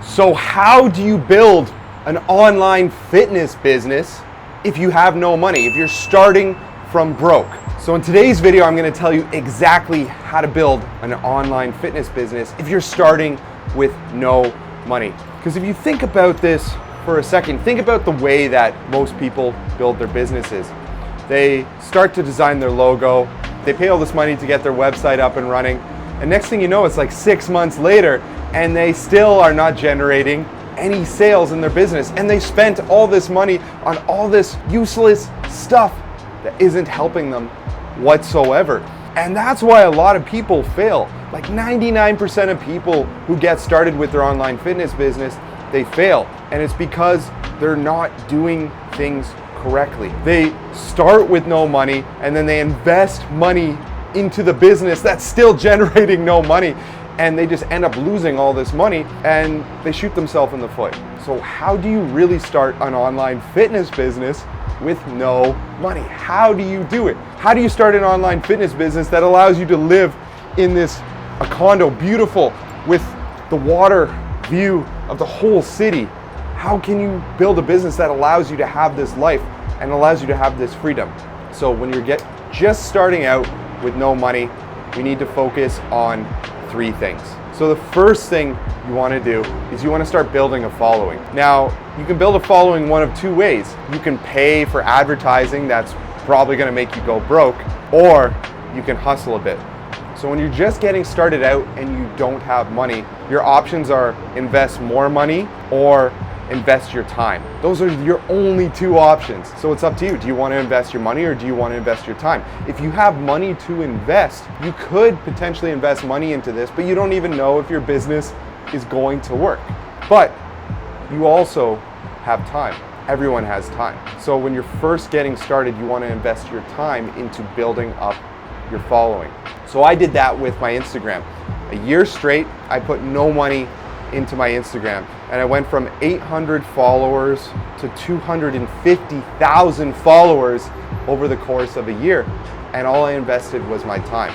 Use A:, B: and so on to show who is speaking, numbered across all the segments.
A: So how do you build an online fitness business if you have no money, if you're starting from broke? So in today's video, I'm going to tell you exactly how to build an online fitness business if you're starting with no money. Because if you think about this for a second, think about the way that most people build their businesses. They start to design their logo, they pay all this money to get their website up and running, and next thing you know, it's like 6 months later and they still are not generating any sales in their business, and they spent all this money on all this useless stuff that isn't helping them whatsoever. And that's why a lot of people fail. Like 99% of people who get started with their online fitness business, they fail. And it's because they're not doing things correctly. They start with no money and then they invest money into the business that's still generating no money, and they just end up losing all this money and they shoot themselves in the foot. So how do you really start an online fitness business with no money? How do you do it? How do you start an online fitness business that allows you to live in a condo, beautiful, with the water view of the whole city? How can you build a business that allows you to have this life and allows you to have this freedom? So when you're just starting out with no money, we need to focus on 3 things. So the first thing you want to do is you want to start building a following. Now, you can build a following one of 2 ways. You can pay for advertising that's probably going to make you go broke, or you can hustle a bit. So when you're just getting started out and you don't have money, your options are invest more money or invest your time. Those are your only 2 options. So it's up to you. Do you want to invest your money or do you want to invest your time? If you have money to invest, you could potentially invest money into this, but you don't even know if your business is going to work. But you also have time. Everyone has time. So when you're first getting started, you want to invest your time into building up your following. So I did that with my Instagram. A year straight, I put no money into my Instagram, and I went from 800 followers to 250,000 followers over the course of a year, and all I invested was my time.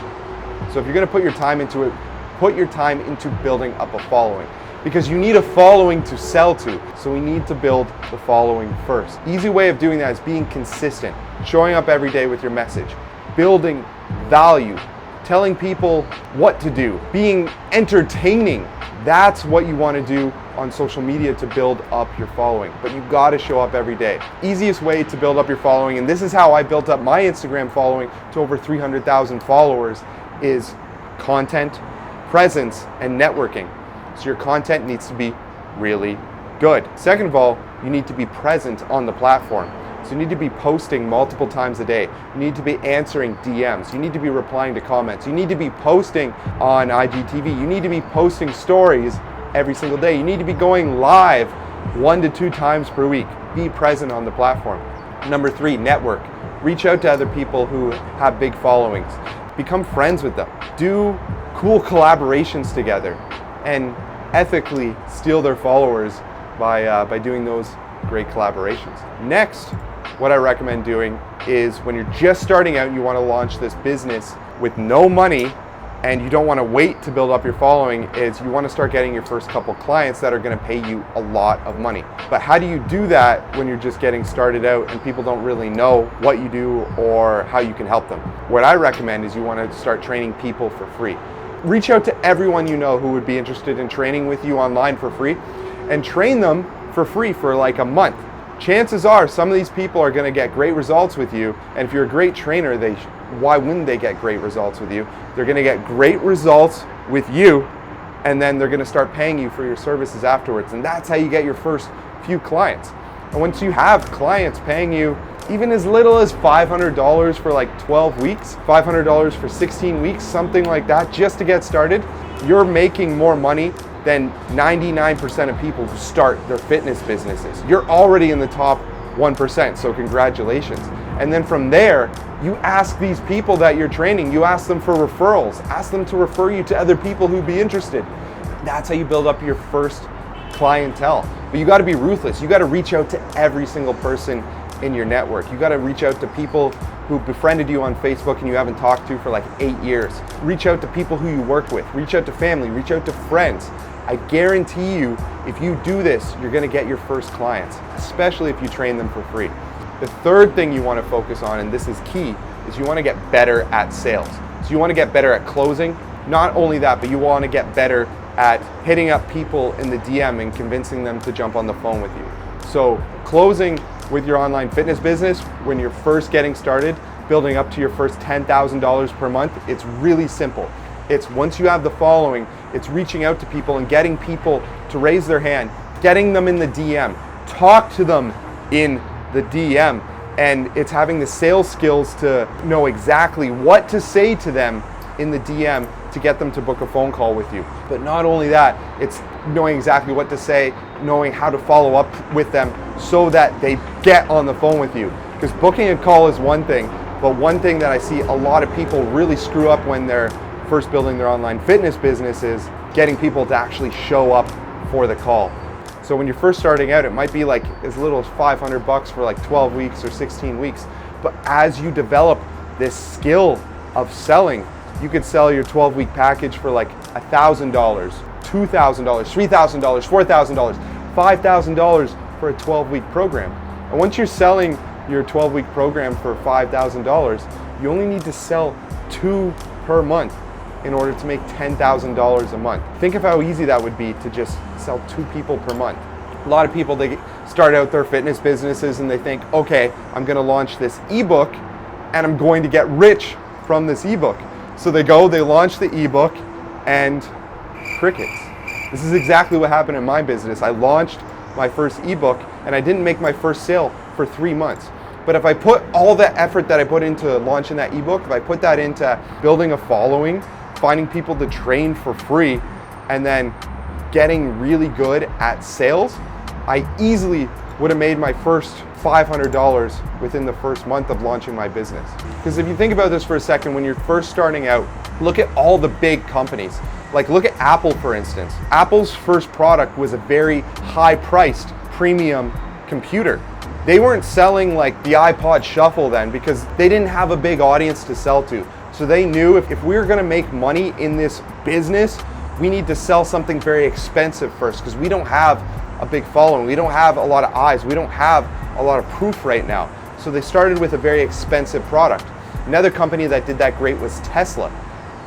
A: So if you're going to put your time into it, put your time into building up a following, because you need a following to sell to. So we need to build the following first. Easy way of doing that is being consistent, showing up every day with your message, building value, telling people what to do, being entertaining. That's what you want to do on social media to build up your following. But you got to show up every day. Easiest way to build up your following, and this is how I built up my Instagram following to over 300,000 followers, is content, presence, and networking. So your content needs to be really good. Second of all, you need to be present on the platform. So you need to be posting multiple times a day. You need to be answering DMs. You need to be replying to comments. You need to be posting on IGTV. You need to be posting stories every single day. You need to be going live 1 to 2 times per week. Be present on the platform. Number 3, network. Reach out to other people who have big followings. Become friends with them. Do cool collaborations together, and ethically steal their followers by doing those great collaborations. Next, what I recommend doing is when you're just starting out and you want to launch this business with no money and you don't want to wait to build up your following, is you want to start getting your first couple clients that are going to pay you a lot of money. But how do you do that when you're just getting started out and people don't really know what you do or how you can help them? What I recommend is you want to start training people for free. Reach out to everyone you know who would be interested in training with you online for free, and train them for free for like a month. Chances are some of these people are going to get great results with you, and if you're a great trainer, why wouldn't they get great results with you? They're going to get great results with you, and then they're going to start paying you for your services afterwards, and that's how you get your first few clients. And once you have clients paying you even as little as $500 for like 12 weeks, $500 for 16 weeks, something like that, just to get started, you're making more money than 99% of people who start their fitness businesses. You're already in the top 1%, so congratulations. And then from there, you ask these people that you're training, you ask them for referrals, ask them to refer you to other people who'd be interested. That's how you build up your first clientele. But you gotta be ruthless. You gotta reach out to every single person in your network. You got to reach out to people who befriended you on Facebook and you haven't talked to for like 8 years. Reach out to people who you work with. Reach out to family. Reach out to friends. I guarantee you, if you do this, you're going to get your first clients, especially if you train them for free. The third thing you want to focus on, and this is key, is you want to get better at sales. So you want to get better at closing. Not only that, but you want to get better at hitting up people in the DM and convincing them to jump on the phone with you. So closing with your online fitness business, when you're first getting started, building up to your first $10,000 per month, it's really simple. It's once you have the following, it's reaching out to people and getting people to raise their hand, getting them in the DM, talk to them in the DM, and it's having the sales skills to know exactly what to say to them in the DM to get them to book a phone call with you. But not only that, it's knowing exactly what to say, knowing how to follow up with them so that they get on the phone with you. Because booking a call is one thing, but one thing that I see a lot of people really screw up when they're first building their online fitness business is getting people to actually show up for the call. So when you're first starting out, it might be like as little as $500 for like 12 weeks or 16 weeks. But as you develop this skill of selling, you could sell your 12-week package for like $1,000, $2,000, $3,000, $4,000, $5,000 for a 12-week program. And once you're selling your 12-week program for $5,000, you only need to sell 2 per month in order to make $10,000 a month. Think of how easy that would be to just sell 2 people per month. A lot of people, they start out their fitness businesses and they think, okay, I'm gonna launch this ebook and I'm going to get rich from this ebook. So they launch the ebook and crickets. This is exactly what happened in my business. I launched my first ebook and I didn't make my first sale for 3 months. But if I put all the effort that I put into launching that ebook, if I put that into building a following, finding people to train for free, and then getting really good at sales, I easily would have made my first $500 within the first month of launching my business. Because if you think about this for a second, when you're first starting out, look at all the big companies. Like look at Apple, for instance. Apple's first product was a very high-priced premium computer. They weren't selling like the iPod Shuffle then because they didn't have a big audience to sell to. So they knew if we were gonna make money in this business, we need to sell something very expensive first because we don't have a big following. We don't have a lot of eyes. We don't have a lot of proof right now. So they started with a very expensive product. Another company that did that great was Tesla.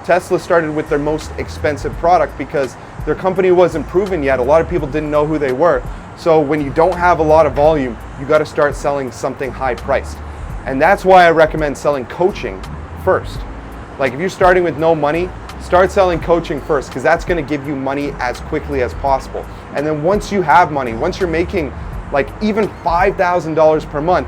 A: Tesla started with their most expensive product because their company wasn't proven yet. A lot of people didn't know who they were. So when you don't have a lot of volume, you got to start selling something high priced. And that's why I recommend selling coaching first. Like if you're starting with no money, start selling coaching first because that's going to give you money as quickly as possible. And then once you have money, once you're making like even $5,000 per month,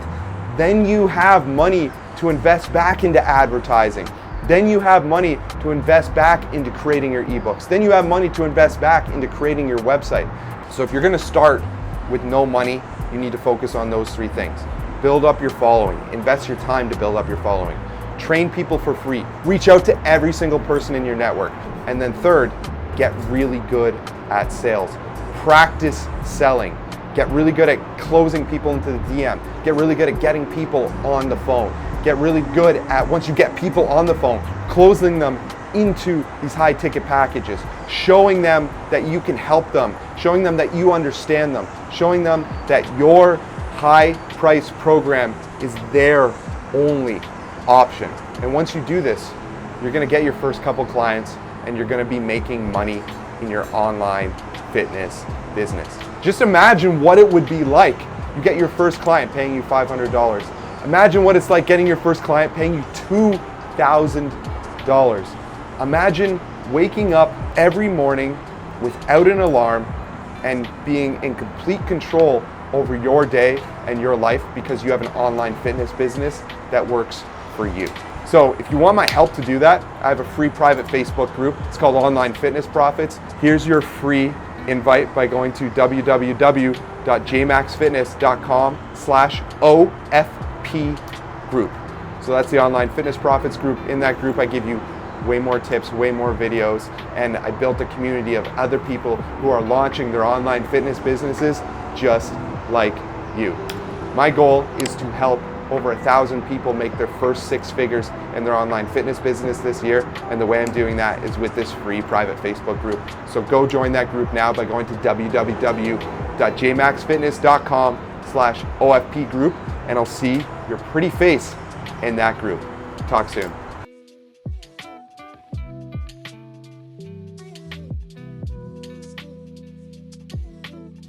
A: then you have money to invest back into advertising. Then you have money to invest back into creating your ebooks. Then you have money to invest back into creating your website. So if you're going to start with no money, you need to focus on those 3 things. Build up your following. Invest your time to build up your following. Train people for free. Reach out to every single person in your network. And then third, get really good at sales. Practice selling. Get really good at closing people into the DM. Get really good at getting people on the phone. Get really good at, once you get people on the phone, closing them into these high ticket packages, showing them that you can help them, showing them that you understand them, showing them that your high price program is their only option. And once you do this, you're gonna get your first couple clients and you're gonna be making money in your online fitness business. Just imagine what it would be like. You get your first client paying you $500. Imagine what it's like getting your first client paying you $2,000. Imagine waking up every morning without an alarm and being in complete control over your day and your life because you have an online fitness business that works for you. So if you want my help to do that, I have a free private Facebook group. It's called Online Fitness Profits. Here's your free invite by going to www.jmaxfitness.com/OFP group. So that's the Online Fitness Profits group. In that group, I give you way more tips, way more videos, and I built a community of other people who are launching their online fitness businesses just like you. My goal is to help over 1,000 people make their first 6 figures in their online fitness business this year, and the way I'm doing that is with this free private Facebook group. So go join that group now by going to www.jmaxfitness.com/OFP group, and I'll see your pretty face in that group. Talk soon.